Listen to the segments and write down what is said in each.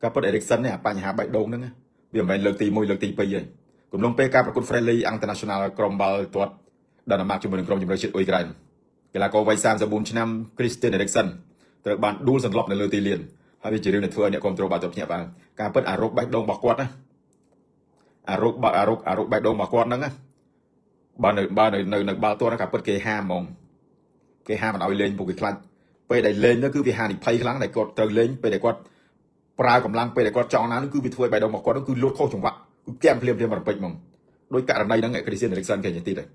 ការពិត Eriksen នេះបញ្ហាបេះដូងហ្នឹងវាមិនមែនលើកទី1លើកទី2ទេកំឡុងពេលការប្រកួត Friendly International ក្រុមបាល់ទាត់ដាណឺម៉ាកជាមួយនឹងក្រុមជម្រើសជាតិអ៊ុយក្រែនកីឡាករវ័យ34ឆ្នាំ Christian Eriksen ត្រូវបានដួលសន្លប់នៅលើទីលានហើយវាជារឿងដែលធ្វើឲ្យអ្នកគ្រប់គ្រងបាល់ទាត់ភ្ញាក់ផ្អើលការពិតអារោគបេះដូងរបស់គាត់ណាអារោគបេះដូងរបស់គាត់ហ្នឹងបើនៅបាល់ទាត់ការពិតគេហាមហ្មងគេហាមមិនឲ្យលេងពួកគេខ្លាចពេលដែលលេងទៅគឺវាហានិភ័យខ្លាំងដែលគាត់ត្រូវលេងពេលដែលគាត់ប្រើកម្លាំងពេលដែលគាត់ចង់ណានោះគឺវាធ្វើឲ្យបេះដូងរបស់គាត់គឺលូតខុសចង្វាក់គឺកៀងភ្លាមរំពេចហ្មងដោយករណីហ្នឹង Christian Eriksen គេនិយាយទៀតហើយ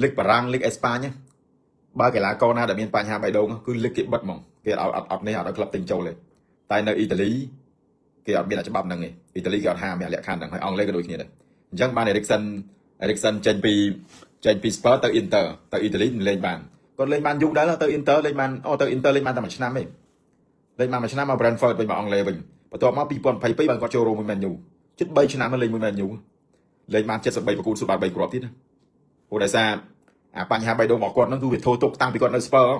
លីកបារាំងលីកអេស្ប៉ាញបើកីឡាករណាដែលមានបញ្ហាបេះដូងគឺលីកគេបិទហ្មងគេអត់នេះអត់ឲ្យក្លឹបទិញចូលទេតែនៅអ៊ីតាលីគេអត់មានច្បាប់ហ្នឹងទេអ៊ីតាលីគេអត់ហាមមានលក្ខខណ្ឌហ្នឹងហើយអង់គ្លេសក៏ដូចគ្នាដែរអញ្ចឹងបាន Eriksen ចេញពី Spurs ទៅ Inter ទៅអ៊ីតាលីលេងបានគាត់លេងបានយូរដែរទៅ Inter លេងបានតែមួយឆ្នាំទេលេងបានមួយឆ្នាំមក Brentford វិញមកអង់គ្លេសវិញបន្ទាប់មក2022បានគាត់ចូលរួមមួយ Man U ជិត3ឆ្នាំមកលេងមួយ Man U លេងបាន73ប្រកួតសុទ្ធបាន3គ្រាប់ទៀតណាព្រោះដោយសារអាបញ្ហាបេះដូងរបស់គាត់ហ្នឹងគឺវាធូរទុកតាំងពីគាត់នៅ Spurs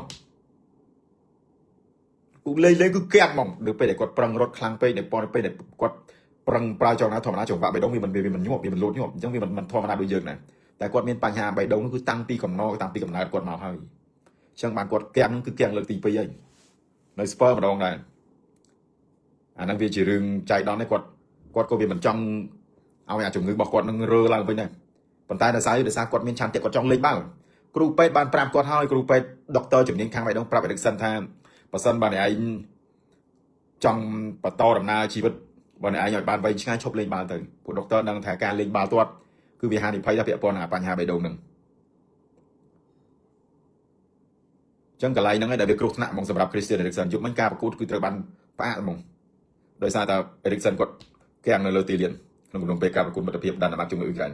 គូលេងគឺកៀងហ្មងនៅពេលដែលគាត់ប្រឹងរត់ខ្លាំងពេកនៅពេលដែលគាត់ប្រឹងប្រើចលនាធម្មតាចង្វាក់បេះដូងវាមិនញាប់វាមិនលូតញាប់អញ្ចឹងវាមិនធម្មតាដូចយើងដែរតែគាត់មានបញ្ហាបេះដូងនោះគឺតាំងពីកំណត់តាំងពីកំណើតគាត់មកហើយអញ្ចឹងបានគាត់កៀងគឺកៀងលើកទី2ហើយនៅ Spurs ម្ដងដែរអាហ្នឹងវាជារឿងចៃដន្យទេគាត់ក៏វាមិនចង់ឲ្យអាជំងឺរបស់គាត់នឹងរើឡើងវិញដែរប៉ុន្តែដោយសារគាត់មានឆន្ទៈគាត់ចង់លេងបាល់គ្រូពេទ្យបានប្រាប់គាត់ហើយគ្រូពេទ្យដុកទ័រជំនាញខាងបេះដូងប្រាប់ Eriksen ថាបើសិនបើអ្នកឯងចង់បន្តដំណើរជីវិតបើអ្នកឯងឲ្យបានវែងឆ្ងាយឈប់លេងបាល់ទៅពួកដុកទ័រដឹងថាការលេងបាល់ទាត់គឺវាហានិភ័យថាពាក់ព័ន្ធនឹងបញ្ហាបេះដូងហ្នឹងអញ្ចឹងកន្លែងហ្នឹងឯងដែលវាគ្រោះថ្នាក់ហ្មងសម្រាប់ Christian Eriksen យុគមិញការប្រកួតគឺត្រូវបានផ្អាកហ្មងដោយសារតែ Eriksen គាត់កៀងនៅលើទីលានក្នុងកំឡុងពេលការប្រកួតមិត្តភាពដាណឺម៉ាកជាមួយអ៊ុយក្រែន